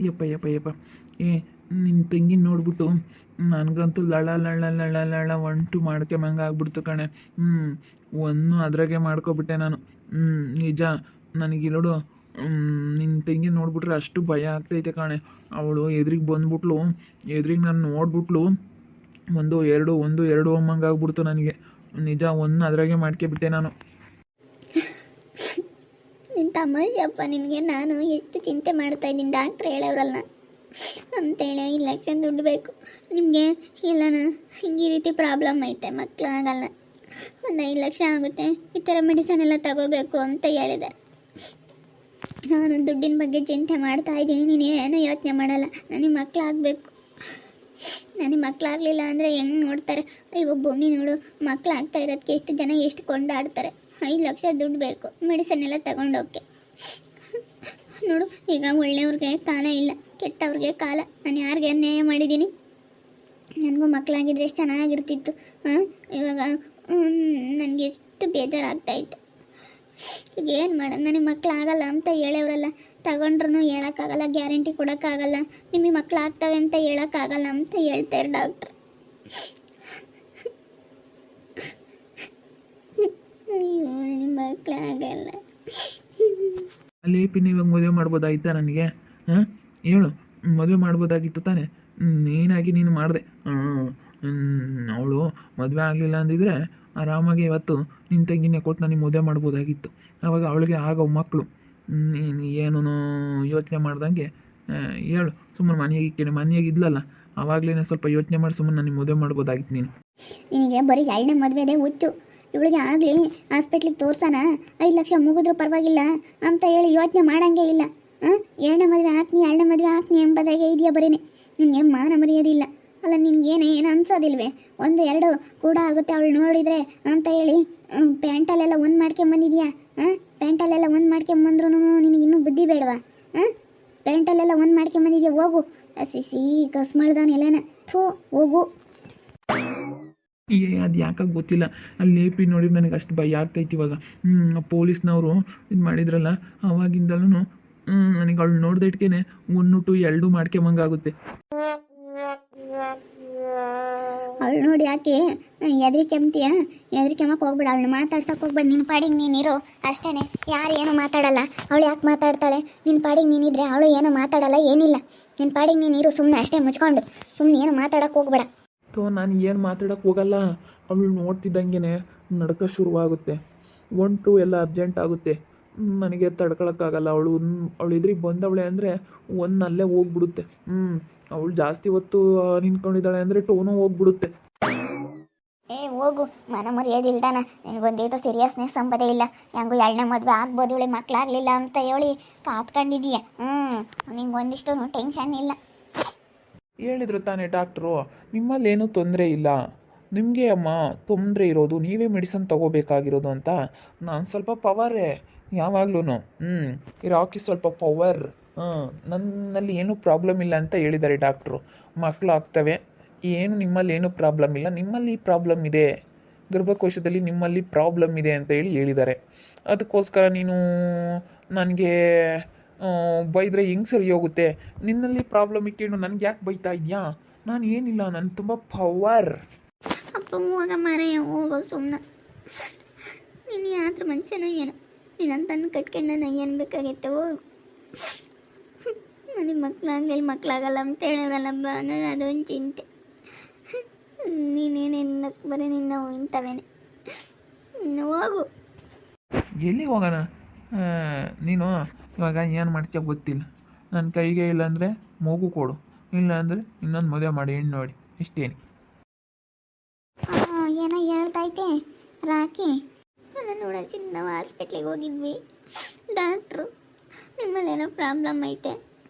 ಯಪ್ಪ ಯಪ್ಪ ಯಪ್ಪ. ಏ ನಿನ್ನ ತಂಗಿನ ನೋಡ್ಬಿಟ್ಟು ನನಗಂತೂ ಲಳ ಲಳ ಲಳ ಲಳ ಒಂಟು ಮಾಡ್ಕೊಂಬಂಗೆ ಆಗ್ಬಿಡ್ತು ಕಣೆ. ಒಂದು ಅದ್ರಾಗೆ ಮಾಡ್ಕೊಬಿಟ್ಟೆ ನಾನು. ನಿಜ ನನಗಿಲ್ಲೋಡು. ನಿನ್ನ ತಂಗಿ ನೋಡ್ಬಿಟ್ರೆ ಅಷ್ಟು ಭಯ ಆಗ್ತೈತೆ ಕಣೆ. ಅವಳು ಎದುರಿಗೆ ಬಂದ್ಬಿಟ್ಲು, ಎದುರಿಗೆ ನಾನು ನೋಡ್ಬಿಟ್ಲು, ಒಂದು ಎರಡು ಅಮ್ಮಂಗೆ ಆಗ್ಬಿಡ್ತು ನನಗೆ. ನಿಜ ಒಂದು ಅದ್ರಾಗೆ ಮಾಡ್ಕೊಬಿಟ್ಟೆ ನಾನು. ನಿನ್ನ ತಮಾಷೆಯಪ್ಪ. ನಿನಗೆ ನಾನು ಎಷ್ಟು ಚಿಂತೆ ಮಾಡ್ತಾಯಿದ್ದೀನಿ. ಡಾಕ್ಟ್ರ್ ಹೇಳೋರಲ್ಲ ಅಂತೇಳಿ 5 ಲಕ್ಷ ದುಡ್ಡು ಬೇಕು ನಿಮಗೆ. ಇಲ್ಲನ ಹಿಂಗೆ ಈ ರೀತಿ ಪ್ರಾಬ್ಲಮ್ ಐತೆ, ಮಕ್ಕಳು ಆಗಲ್ಲ, ಒಂದು 5 ಲಕ್ಷ ಆಗುತ್ತೆ, ಈ ಥರ ಮೆಡಿಸನ್ ಎಲ್ಲ ತಗೋಬೇಕು ಅಂತ ಹೇಳಿದೆ. ನಾನು ದುಡ್ಡಿನ ಬಗ್ಗೆ ಚಿಂತೆ ಮಾಡ್ತಾ ಇದ್ದೀನಿ. ನೀನು ಏನೂ ಯೋಚನೆ ಮಾಡಲ್ಲ. ನನಗೆ ಮಕ್ಕಳಾಗಬೇಕು. ನನಗೆ ಮಕ್ಕಳಾಗಲಿಲ್ಲ ಅಂದರೆ ಹೆಂಗೆ ನೋಡ್ತಾರೆ? ಇವಾಗ ಭೂಮಿ ನೋಡು, ಮಕ್ಕಳು ಆಗ್ತಾ ಇರೋದಕ್ಕೆ ಎಷ್ಟು ಜನ ಎಷ್ಟು ಕೊಂಡಾಡ್ತಾರೆ. 5 ಲಕ್ಷ ದುಡ್ಡು ಬೇಕು ಮೆಡಿಸನ್ ಎಲ್ಲ ತಗೊಂಡೋಕೆ. ನೋಡು, ಈಗ ಒಳ್ಳೆಯವ್ರಿಗೆ ಕಾಲ ಇಲ್ಲ, ಕೆಟ್ಟವ್ರಿಗೆ ಕಾಲ. ನಾನು ಯಾರಿಗೆ ಅನ್ಯಾಯ ಮಾಡಿದ್ದೀನಿ? ನನಗೂ ಮಕ್ಕಳಾಗಿದ್ರೆ ಎಷ್ಟು ಚೆನ್ನಾಗಿರ್ತಿತ್ತು. ಇವಾಗ ನನಗೆ ಎಷ್ಟು ಬೇಜಾರಾಗ್ತಾಯಿತ್ತು. ಈಗ ಏನು ಮಾಡೋದು? ನನಗೆ ಮಕ್ಕಳಾಗಲ್ಲ ಅಂತ ಹೇಳೋರಲ್ಲ, ತಗೊಂಡ್ರೂ ಹೇಳೋಕ್ಕಾಗಲ್ಲ, ಗ್ಯಾರಂಟಿ ಕೊಡೋಕ್ಕಾಗಲ್ಲ. ನಿಮಗೆ ಮಕ್ಕಳು ಆಗ್ತವೆ ಅಂತ ಹೇಳೋಕ್ಕಾಗಲ್ಲ ಅಂತ ಹೇಳ್ತಾರೆ ಡಾಕ್ಟ್ರು. ಅಯ್ಯೋ, ನಿಮಗೆ ಮಕ್ಕಳಾಗಲ್ಲ. ಲೇಪಿನ ಇವಾಗ ಮದುವೆ ಮಾಡ್ಬೋದಾಯ್ತಾ ನನಗೆ? ಹೇಳು, ಮದುವೆ ಮಾಡ್ಬೋದಾಗಿತ್ತು ತಾನೇ? ನೀನಾಗಿ ನೀನು ಮಾಡಿದೆ. ಅವಳು ಮದುವೆ ಆಗಲಿಲ್ಲ ಅಂದಿದ್ರೆ ಆರಾಮಾಗಿ ಇವತ್ತು ನಿನ್ನ ತಂಗಿನೇ ಕೊಟ್ಟು ನನಗೆ ಮದುವೆ ಮಾಡ್ಬೋದಾಗಿತ್ತು. ಆವಾಗ ಅವಳಿಗೆ ಆಗೋ ಮಕ್ಕಳು. ನೀನು ಏನೂ ಯೋಚನೆ ಮಾಡ್ದಂಗೆ ಹೇಳು. ಸುಮ್ಮನೆ ಮನೆಯಾಗಿ ಇದ್ಲಲ್ಲ, ಆವಾಗಲೇ ಸ್ವಲ್ಪ ಯೋಚನೆ ಮಾಡಿ ಸುಮ್ಮನೆ ನನಗೆ ಮದುವೆ ಮಾಡ್ಬೋದಾಗಿತ್ತು ನೀನು. ನಿನಗೆ ಬರೀ 2ನೇ ಮದುವೆದೇ ಹುಚ್ಚು. ಇವಳಿಗೆ ಆಗಲಿ ಹಾಸ್ಪಿಟ್ಲಿಗೆ ತೋರ್ಸೋಣ, 5 ಲಕ್ಷ ಮುಗಿದ್ರೂ ಪರವಾಗಿಲ್ಲ ಅಂತ ಹೇಳಿ ಯೋಚನೆ ಮಾಡೋಂಗೇ ಇಲ್ಲ. 2ನೇ ಮದುವೆ ಹಾಕ್ನಿ ಎಂಬುದಾಗೆ ಇದೆಯಾ ಬರೀನೆ. ನಿನಗೆ ಮಾನ ಮರ್ಯಾದಿಲ್ಲ ಅಲ್ಲ. ನಿನಗೇನೆ ಏನು ಅನ್ಸೋದಿಲ್ವೇ? 1 2 ಕೂಡ ಆಗುತ್ತೆ ಅವಳು ನೋಡಿದರೆ ಅಂತ ಹೇಳಿ ಪ್ಯಾಂಟಲ್ಲೆಲ್ಲ ಒಂದು ಮಾಡ್ಕೊಂಬಂದಿದ್ಯಾ? ಪ್ಯಾಂಟಲ್ಲೆಲ್ಲ ಒಂದು ಮಾಡ್ಕೊಂಬಂದ್ರೂ ನಿನಗೆ ಇನ್ನೂ ಬುದ್ಧಿ ಬೇಡವಾ? ಪ್ಯಾಂಟಲ್ಲೆಲ್ಲ ಒಂದು ಮಾಡ್ಕೊಂಬಂದಿದ್ಯಾ? ಹೋಗು ಸಿಸಿ ಕಸ್ಮಳ್ದವನು ಎಲ್ಲನ ಹೋಗು. ಅದು ಯಾಕಾಗ ಗೊತ್ತಿಲ್ಲ. ಅಲ್ಲಿ ಲೇಪಿ ನೋಡಿ ನನಗೆ ಅಷ್ಟು ಭಯ ಆಗ್ತೈತಿ ಇವಾಗ. ಪೊಲೀಸ್ನವರು ಇದು ಮಾಡಿದ್ರಲ್ಲ, ಅವಾಗಿಂದಲೂ ನನಗೆ ಅವಳು ನೋಡ್ದ ಇಟ್ಕೇನೆ 1 to 2 ಮಾಡ್ಕೊಂಬಂಗಾಗುತ್ತೆ. ಅವಳು ನೋಡಿ ಯಾಕೆ ಹೆದರಿಕೆಂಬಕ್ಕೆ ಹೋಗ್ಬೇಡ. ಅವಳನ್ನ ಮಾತಾಡ್ಸಕ್ಕೆ ಹೋಗ್ಬೇಡ. ನಿನ್ನ ಪಾಡಿಗೆ ನೀನಿರು ಅಷ್ಟೇ. ಯಾರು ಏನೂ ಮಾತಾಡಲ್ಲ. ಅವಳು ಯಾಕೆ ಮಾತಾಡ್ತಾಳೆ? ನಿನ್ನ ಪಾಡಿಗೆ ನೀನಿದ್ರೆ ಅವಳು ಏನೂ ಮಾತಾಡಲ್ಲ, ಏನಿಲ್ಲ. ನಿನ್ನ ಪಾಡಿಗೆ ನೀನಿರು ಸುಮ್ಮನೆ ಅಷ್ಟೇ ಮುಚ್ಕೊಂಡು. ಸುಮ್ಮನೆ ಏನು ಮಾತಾಡೋಕ್ಕೆ ಹೋಗ್ಬೇಡ. ನಾನು ಏನು ಮಾತಾಡೋಕ್ಕೆ ಹೋಗಲ್ಲ. ಅವಳು ನೋಡ್ತಿದ್ದಂಗೆ ನಡ್ಕ ಶುರುವಾಗುತ್ತೆ. 1 2 ಎಲ್ಲ ಅರ್ಜೆಂಟ್ ಆಗುತ್ತೆ. ನನಗೆ ತಡ್ಕೊಳಕ್ಕಾಗಲ್ಲ. ಅವಳು ಇದ್ರಿಗೆ ಬಂದವಳೆ ಅಂದರೆ 1 ಅಲ್ಲೇ ಹೋಗ್ಬಿಡುತ್ತೆ. ಅವಳು ಜಾಸ್ತಿ ಹೊತ್ತು ನಿಂತ್ಕೊಂಡಿದ್ದಾಳೆ ಅಂದರೆ ಟೋನು ಹೋಗ್ಬಿಡುತ್ತೆ. ಹೋಗು, ಮನ ಮರ್ಯಾದಿಲ್ದಾನ. ನಿನಗೊಂದೇಟು ಸೀರಿಯಸ್ನೆಸ್ ಅಂಬದೇ ಇಲ್ಲ. ಹೆಂಗೂ 2ನೇ ಮದುವೆ ಆಗ್ಬೋದು, ಇವಳಿಗೆ ಮಕ್ಕಳಾಗಲಿಲ್ಲ ಅಂತ ಹೇಳಿ ಕಾತ್ಕೊಂಡಿದೀಯ. ನಿಂಗೆ ಒಂದಿಷ್ಟು ಟೆನ್ಷನ್ ಇಲ್ಲ. ಹೇಳಿದ್ರು ತಾನೇ ಡಾಕ್ಟ್ರು, ನಿಮ್ಮಲ್ಲೇನೂ ತೊಂದರೆ ಇಲ್ಲ, ನಿಮಗೆ ಅಮ್ಮ ತೊಂದರೆ ಇರೋದು, ನೀವೇ ಮೆಡಿಸನ್ ತೊಗೋಬೇಕಾಗಿರೋದು ಅಂತ. ನಾನು ಸ್ವಲ್ಪ ಪವರೇ ಯಾವಾಗ್ಲೂ. ರಾಕಿ ಸ್ವಲ್ಪ ಪವರ್. ನನ್ನಲ್ಲಿ ಏನೂ ಪ್ರಾಬ್ಲಮ್ ಇಲ್ಲ ಅಂತ ಹೇಳಿದ್ದಾರೆ ಡಾಕ್ಟ್ರು. ಮಕ್ಕಳು ಆಗ್ತವೆ, ಏನು ನಿಮ್ಮಲ್ಲಿ ಏನೂ ಪ್ರಾಬ್ಲಮ್ ಇಲ್ಲ, ನಿಮ್ಮಲ್ಲಿ ಪ್ರಾಬ್ಲಮ್ ಇದೆ, ಗರ್ಭಕೋಶದಲ್ಲಿ ನಿಮ್ಮಲ್ಲಿ ಪ್ರಾಬ್ಲಮ್ ಇದೆ ಅಂತ ಹೇಳಿದ್ದಾರೆ. ಅದಕ್ಕೋಸ್ಕರ ನೀನು ನನಗೆ ಬೈದರೆ ಹೆಂಗೆ ಸರಿ ಹೋಗುತ್ತೆ? ನಿನ್ನಲ್ಲಿ ಪ್ರಾಬ್ಲಮ್ ಇಕ್ಕೇನು ನನಗೆ ಯಾಕೆ ಬೈತಾ ಇದೆಯಾ? ನಾನು ಏನಿಲ್ಲ, ನಾನು ತುಂಬ ಪವರ್. ಅಪ್ಪ ಹೋಗ ಮಾರಯ್ಯ, ಹೋಗೋ ಸುಮ್ಮನೆ. ನೀನು ಯಾತ್ರ ಮನುಷ್ಯನೋ ಏನೋ, ನೀನಂತನ್ನು ಕಟ್ಕೊಂಡು ನಾನು ಏನು ಬೇಕಾಗಿತ್ತು? ಹೋಗು. ನನಗೆ ಮಕ್ಕಳಾಗಲ್ಲ ಅಂತ ಹೇಳೋರಲ್ಲಬ್ಬ ಅನ್ನೋದು ಅದೊಂದು ಚಿಂತೆ. ನೀನೇನೇನು ಬರೀ ನಿನ್ನ ಇಂಥವೇನೆ. ಹೋಗು. ಎಲ್ಲಿ ಹೋಗೋಣ? ನೀನು ಇವಾಗ ಏನು ಮಾಡ್ತೀಯ ಗೊತ್ತಿಲ್ಲ. ನನ್ನ ಕೈಗೆ ಇಲ್ಲಾಂದರೆ ಮಗು ಕೊಡು, ಇಲ್ಲಾಂದರೆ ಇನ್ನೊಂದು ಮದುವೆ ಮಾಡಿ ಹೆಣ್ಣು ನೋಡಿ, ಇಷ್ಟೇನು. ಏನೋ ಹೇಳ್ತೈತೆ ರಾಕಿ. ನಾನು ನೋಡೋಕೆ ನಾವು ಹಾಸ್ಪಿಟ್ಲಿಗೆ ಹೋಗಿದ್ವಿ. ಡಾಕ್ಟ್ರು ನಿಮ್ಮಲ್ಲೇನೋ ಪ್ರಾಬ್ಲಮ್ ಐತೆ,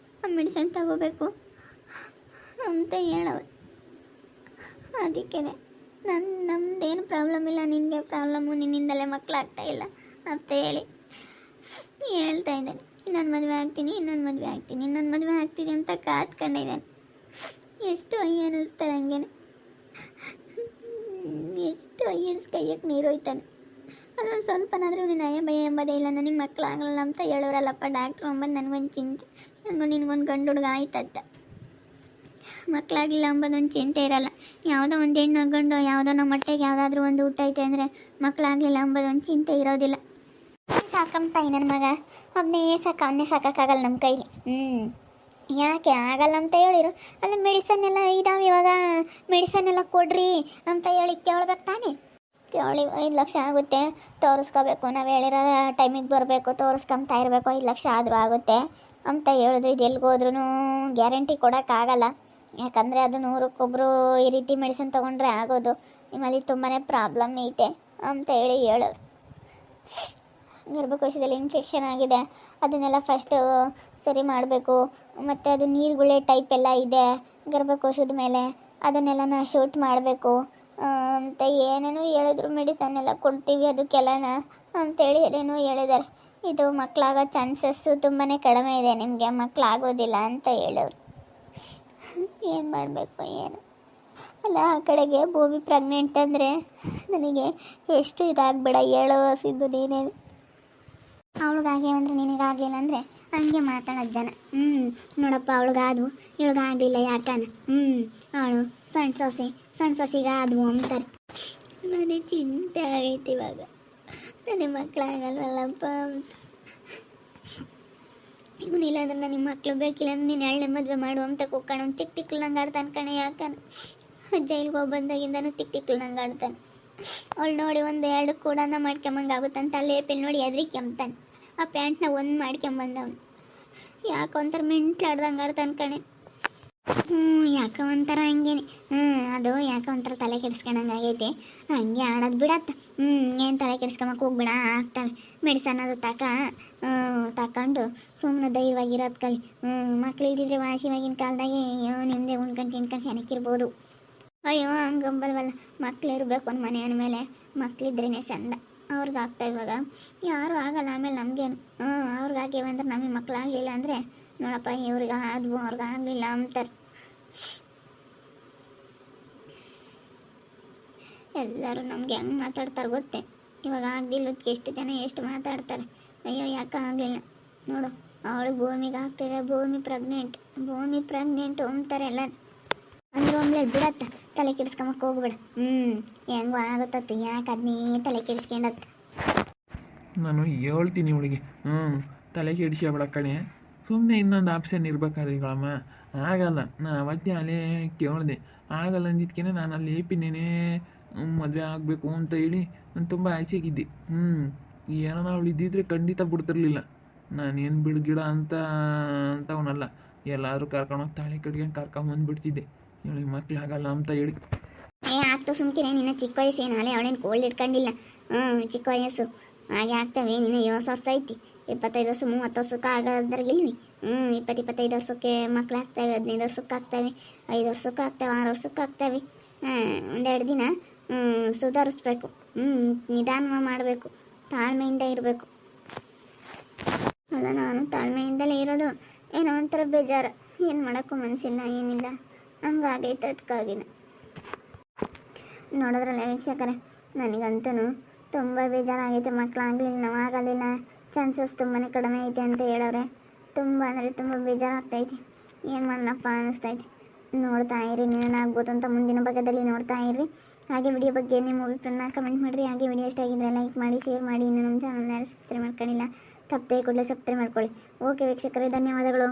ಮೆಡಿಸಿನ್ ತಗೋಬೇಕು ಅಂತ ಹೇಳೋರು. ಅದಕ್ಕೆ ನಮ್ಮದೇನು ಪ್ರಾಬ್ಲಮ್ ಇಲ್ಲ, ನಿನಗೆ ಪ್ರಾಬ್ಲಮ್ಮು, ನಿನ್ನಿಂದಲೇ ಮಕ್ಕಳಾಗ್ತಾ ಇಲ್ಲ ಅಂತ ಹೇಳಿ ಹೇಳ್ತಾ ಇದ್ದಾನೆ. ಇನ್ನೊಂದು ಮದುವೆ ಆಗ್ತೀನಿ ಅಂತ ಕಾತ್ಕೊಂಡಿದ್ದಾನೆ. ಎಷ್ಟು ಅಯ್ಯ ಅನ್ನಿಸ್ತಾರೆ ಹಂಗೇನೆ. ಎಷ್ಟು ಅಯ್ಯನ್ಸ್ ಕೈಯಕ್ಕೆ ನೀರು ಹೋಯ್ತಾನೆ. ಅದೊಂದು ಸ್ವಲ್ಪನಾದರೂ ನೀನು ಅಯ್ಯ ಭಯ ಎಂಬುದೇ ಇಲ್ಲ. ನನಗೆ ಮಕ್ಕಳಾಗಲ್ಲ ಅಂತ ಹೇಳೋರಲ್ಲಪ್ಪ ಡಾಕ್ಟ್ರು ಅಂಬದು ನನಗೊಂದು ಚಿಂತೆ. ಹಂಗೋ ನಿನಗೊಂದು ಗಂಡು ಹುಡುಗ ಆಯ್ತತ್ತ, ಮಕ್ಕಳಾಗಿಲ್ಲ ಅಂಬೋದೊಂದು ಚಿಂತೆ ಇರಲ್ಲ. ಯಾವುದೋ ಒಂದು ಹೆಣ್ಣು ಗಂಡು ಯಾವುದೋ ನಮ್ಮ ಹೊಟ್ಟೆಗೆ ಯಾವುದಾದ್ರೂ ಒಂದು ಹುಟ್ಟೈತೆ ಅಂದರೆ ಮಕ್ಕಳಾಗಲಿಲ್ಲ ಅಂಬೋದೊಂದು ಚಿಂತೆ ಇರೋದಿಲ್ಲ. ಸಾಕಮ್ಮ ತಾಯಿ, ನನ್ನ ಮಗ ಒಬ್ಬನೇ ಅವನ್ನೇ ಸಾಕೋಕ್ಕಾಗಲ್ಲ ನಮ್ಮ ಕೈಲಿ. ಯಾಕೆ ಆಗಲ್ಲ ಅಂತ ಹೇಳಿರು, ಅಲ್ಲಿ ಮೆಡಿಸನ್ ಎಲ್ಲ ಇದಾವೆ, ಇವಾಗ ಮೆಡಿಸನ್ ಎಲ್ಲ ಕೊಡ್ರಿ ಅಂತ ಹೇಳಿ ಕೇಳ್ಬೇಕು ತಾನೇ. ಕೇಳಿ 5 ಲಕ್ಷ ಆಗುತ್ತೆ, ತೋರಿಸ್ಕೋಬೇಕು, ನಾವು ಹೇಳಿರೋ ಟೈಮಿಗೆ ಬರಬೇಕು, ತೋರಿಸ್ಕೊಂತ ಇರಬೇಕು, 5 ಲಕ್ಷ ಆದರೂ ಆಗುತ್ತೆ ಅಂತ ಹೇಳಿದ್ರು. ಇದು ಎಲ್ಲಿಗೋದ್ರೂ ಗ್ಯಾರಂಟಿ ಕೊಡೋಕ್ಕಾಗಲ್ಲ, ಯಾಕಂದರೆ ಅದು 100ಕ್ಕೊಬ್ರು ಈ ರೀತಿ ಮೆಡಿಸಿನ್ ತೊಗೊಂಡ್ರೆ ಆಗೋದು, ನಿಮ್ಮಲ್ಲಿ ತುಂಬಾ ಪ್ರಾಬ್ಲಮ್ ಐತೆ ಅಂತ ಹೇಳೋರು. ಗರ್ಭಕೋಶದಲ್ಲಿ ಇನ್ಫೆಕ್ಷನ್ ಆಗಿದೆ, ಅದನ್ನೆಲ್ಲ ಫಸ್ಟು ಸರಿ ಮಾಡಬೇಕು, ಮತ್ತು ಅದು ನೀರುಗುಳೆ ಟೈಪ್ ಎಲ್ಲ ಇದೆ ಗರ್ಭಕೋಶದ ಮೇಲೆ, ಅದನ್ನೆಲ್ಲ ಶೂಟ್ ಮಾಡಬೇಕು ಅಂತ ಏನೇನೋ ಹೇಳಿದ್ರು. ಮೆಡಿಸನ್ ಎಲ್ಲ ಕೊಡ್ತೀವಿ ಅದಕ್ಕೆಲ್ಲನ ಅಂತೇಳಿ ಏನೇನೋ ಹೇಳಿದ್ದಾರೆ. ಇದು ಮಕ್ಕಳಾಗೋ ಚಾನ್ಸಸ್ಸು ತುಂಬಾ ಕಡಿಮೆ ಇದೆ, ನಿಮಗೆ ಮಕ್ಕಳಾಗೋದಿಲ್ಲ ಅಂತ ಹೇಳೋರು. ಏನು ಮಾಡಬೇಕು ಏನು ಅಲ್ಲ. ಆ ಕಡೆಗೆ ಭೂಮಿ ಪ್ರೆಗ್ನೆಂಟ್ ಅಂದರೆ ನನಗೆ ಎಷ್ಟು ಇದಾಗಬೇಡ, ಹೇಳೋ ಸಿದ್ದು ನೀನೇ. ಅವಳಿಗಾಗೆ ಅಂದರೆ ನಿನಗಾಗಲಿಲ್ಲ ಅಂದರೆ ಹಂಗೆ ಮಾತಾಡೋದು ಜನ. ನೋಡಪ್ಪ ಅವಳಿಗಾದ್ವು ಇವಳಿಗಾಗಲಿಲ್ಲ ಯಾಕನ, ಅವಳು ಸಣ್ಣ ಸೊಸೆಗೆ ಆದ್ವು ಅಂತಾರೆ. ನನಗೆ ಚಿಂತೆ ಆಗೈತಿ ಇವಾಗ, ನನಗೆ ಮಕ್ಕಳಾಗಲ್ವಲ್ಲಪ್ಪ ಅಂತ. ಇವನಿಲ್ಲ ಅಂದ್ರೆ ನನಗೆ ಮಕ್ಕಳು ಬೇಕಿಲ್ಲ ಅಂದ್ರೆ ನೀನು 2ನೇ ಮದುವೆ ಮಾಡು ಅಂತ ಕೂಕ್ಕಣ. ತಿಕ್ಳು ನಂಗೆ ಆಡ್ತಾನೆ ಕಣೆ, ಯಾಕನ ಜೈಲ್ಗೆ ಹೋಗಿ ಬಂದಾಗಿಂದನೂ ತಿಕ್ಳು ನಂಗೆ ಆಡ್ತಾನೆ. ಅವಳು ನೋಡಿ 1-2 ಕೂಡ ಮಾಡ್ಕೊಂಬಂಗಾಗುತ್ತಂತ ಲೇಪಿಲ್ ನೋಡಿ ಎದ್ರಿಕೆಂಬ್ತಾನೆ. ಆ ಪ್ಯಾಂಟ್ನ ಒಂದು ಮಾಡ್ಕೊಂಬಂದವನು ಯಾಕೆ ಒಂಥರ ಮೆಂಟ್ಲಾಡ್ದಂಗೆ ಆಡ್ತಾನೆ ಕಣೆ. ಯಾಕೆ ಒಂಥರ ಹಂಗೇನೆ, ಅದು ಯಾಕೆ ಒಂಥರ ತಲೆ ಕೆಡಿಸ್ಕೊಂಡಂಗೆ ಆಗೈತೆ, ಹಂಗೆ ಆಡೋದು ಬಿಡತ್ತ. ಏನು ತಲೆ ಕೆಡಿಸ್ಕೊಂಬಕ್ಕೆ ಹೋಗ್ಬಿಡ, ಆಗ್ತವೆ ಮೆಡಿಸನ್ ಅದು ತಗೊಂಡು ಸುಮ್ಮನೆ ಧೈರ್ಯವಾಗಿರೋದು ಕಲಿ. ಮಕ್ಳು ಇದ್ದಿದ್ರೆ ವಾಸಿವಾಗಿನ ಕಾಲದಾಗೆ ಅಯ್ಯೋ ನಿಮ್ಮದೇ ಉಣ್ಕೊಂಡು ತಿನ್ಕೊಂಡು ಚೆನ್ನಾಗಿರ್ಬೋದು. ಅಯ್ಯೋ ಹಂಗಂಬಲ್ವಲ್ಲ, ಮಕ್ಳು ಇರಬೇಕು ಒಂದು ಮನೆ ಅಂದಮೇಲೆ ಮಕ್ಳಿದ್ರೇ ಚಂದ. ಅವ್ರಿಗಾಗ್ತಾ ಇವಾಗ ಯಾರೂ ಆಗಲ್ಲ, ಆಮೇಲೆ ನಮಗೇನು ಅವ್ರಿಗಾಗ್ಯವಂದ್ರೆ ನಮಗೆ ಮಕ್ಕಳಾಗಲಿಲ್ಲ ಅಂದರೆ ನೋಡಪ್ಪ ಇವ್ರಿಗೆ ಆದ್ವು ಅವ್ರಿಗಾಗಲಿಲ್ಲ ಅಂತಾರೆ. ಎಲ್ಲರೂ ನಮಗೆ ಹೆಂಗೆ ಮಾತಾಡ್ತಾರೆ ಗೊತ್ತೇ, ಇವಾಗ ಆಗಲಿಲ್ಲದಕ್ಕೆ ಎಷ್ಟು ಜನ ಎಷ್ಟು ಮಾತಾಡ್ತಾರೆ. ಅಯ್ಯೋ ಯಾಕೆ ಆಗಲಿಲ್ಲ ನೋಡು, ಅವಳು ಭೂಮಿಗೆ ಆಗ್ತಿದೆ, ಭೂಮಿ ಪ್ರೆಗ್ನೆಂಟು ಅಂತಾರೆ ಎಲ್ಲ. ಅಂದ್ರೆ ಒಮ್ಮೆಲೆ ಬಿಡತ್ತ, ತಲೆ ಕೆಡಿಸ್ಕೊಂಬಕ್ಕೆ ಹೋಗ್ಬಿಡ. ಹೆಂಗೋ ಆಗುತ್ತತ್ತೆ, ಯಾಕೆ ಅದನ್ನೇ ತಲೆ ಕೆಡಿಸ್ಕೊಂಡತ್ತ. ನಾನು ಹೇಳ್ತೀನಿ ಇವಳಿಗೆ, ತಲೆ ಕೆಡಿಸ್ಕೊಬೇಡ ಕಣೆ, ಸುಮ್ಮನೆ ಇನ್ನೊಂದು ಆಪ್ಷನ್ ಇರಬೇಕಾದ್ರೆ ಈಗಳಮ್ಮ ಆಗಲ್ಲ. ನಾನು ಅವತ್ತೇ ಅಲ್ಲೇ ಕೇಳಿದೆ, ಆಗಲ್ಲ ಅಂದಿದ್ಕೆ ನಾನು ಅಲ್ಲಿ ಏಪಿನೇನೆ ಮದುವೆ ಆಗಬೇಕು ಅಂತ ಹೇಳಿ ನಾನು ತುಂಬ ಆಸೆಗಿದ್ದೆ. ಏನೋ ಅವಳು ಇದ್ದಿದ್ರೆ ಖಂಡಿತ ಬಿಡ್ತಿರ್ಲಿಲ್ಲ. ನಾನೇನು ಬಿಡ್ಗಿಡ ಅಂತವನಲ್ಲ, ಎಲ್ಲಾದರೂ ಕರ್ಕೊಂಡೋಗಿ ತಾಳಿ ಕಟ್ಕೊಂಡು ಕರ್ಕೊಂಬಂದುಬಿಡ್ತಿದ್ದೆ ಇವಳಿಗೆ ಮಕ್ಕಳಾಗಲ್ಲ ಅಂತ ಹೇಳಿ. ಆಗ್ತು ಸುಮ್ಕಿನೇ, ನಿನ್ನ ಚಿಕ್ಕ ವಯಸ್ಸೇನು ಅಲ್ಲೇ ಅವಳೇನು ಕೋಲ್ಡ್ ಇಟ್ಕೊಂಡಿಲ್ಲ. ಚಿಕ್ಕ ವಯಸ್ಸು ಹಾಗೆ ಆಗ್ತವೆ. ನಿನ್ನ 7 ವರ್ಷ ಐತಿ, 25 ವರ್ಷ 30 ವರ್ಷಕ್ಕೆ ಆಗೋದ್ರಾಗಿಲ್ವಿ. 20-25 ವರ್ಷಕ್ಕೆ ಮಕ್ಳು ಆಗ್ತವೆ, 15 ವರ್ಷಕ್ಕೆ ಆಗ್ತವೆ, 5 ವರ್ಷಕ್ಕೆ ಆಗ್ತವೆ, 6 ವರ್ಷಕ್ಕೆ ಆಗ್ತವೆ. 1-2 ದಿನ ಸುಧಾರಿಸ್ಬೇಕು, ನಿಧಾನ ಮಾಡಬೇಕು, ತಾಳ್ಮೆಯಿಂದ ಇರಬೇಕು. ಅಲ್ಲ ನಾನು ತಾಳ್ಮೆಯಿಂದಲೇ ಇರೋದು, ಏನೋ ಒಂಥರ ಬೇಜಾರು, ಏನು ಮಾಡೋಕ್ಕೂ ಮನಸ್ಸಿಲ್ಲ ಏನಿಲ್ಲ, ಹಂಗಾಗೈತೆ ಅದಕ್ಕಾಗಿನ. ನೋಡೋದ್ರಲ್ಲ ವೀಕ್ಷಕರೇ, ನನಗಂತೂ ತುಂಬ ಬೇಜಾರಾಗೈತೆ. ಮಕ್ಕಳಾಗಲಿಲ್ಲ, ನಾವಾಗಲಿಲ್ಲ, ಚಾನ್ಸಸ್ ತುಂಬಾ ಕಡಿಮೆ ಐತೆ ಅಂತ ಹೇಳೋರೆ. ತುಂಬ ಅಂದರೆ ತುಂಬ ಬೇಜಾರಾಗ್ತೈತಿ, ಏನು ಮಾಡಲಪ್ಪ ಅನ್ನಿಸ್ತೈತಿ. ನೋಡ್ತಾ ಇರಿ, ಏನಾಗ್ಬೋದು ಅಂತ ಮುಂದಿನ ಭಾಗದಲ್ಲಿ ನೋಡ್ತಾ ಇರ್ರಿ. ಹಾಗೆ ವಿಡಿಯೋ ಬಗ್ಗೆ ನಿಮ್ಮ ಅಭಿಪ್ರಾಯನ ಕಮೆಂಟ್ ಮಾಡಿರಿ. ಹಾಗೆ ವಿಡಿಯೋ ಇಷ್ಟ ಆಗಿದ್ರೆ ಲೈಕ್ ಮಾಡಿ, ಶೇರ್ ಮಾಡಿ. ಇನ್ನು ನಮ್ಮ ಚಾನಲ್ನ ಯಾರು ಸಬ್ಸ್ಕ್ರೈಬ್ ಮಾಡ್ಕೊಂಡಿಲ್ಲ, ತಪ್ಪದೆ ಕೂಡಲೇ ಸಬ್ಸ್ಕ್ರೈಬ್ ಮಾಡ್ಕೊಳ್ಳಿ. ಓಕೆ ವೀಕ್ಷಕರೇ, ಧನ್ಯವಾದಗಳು.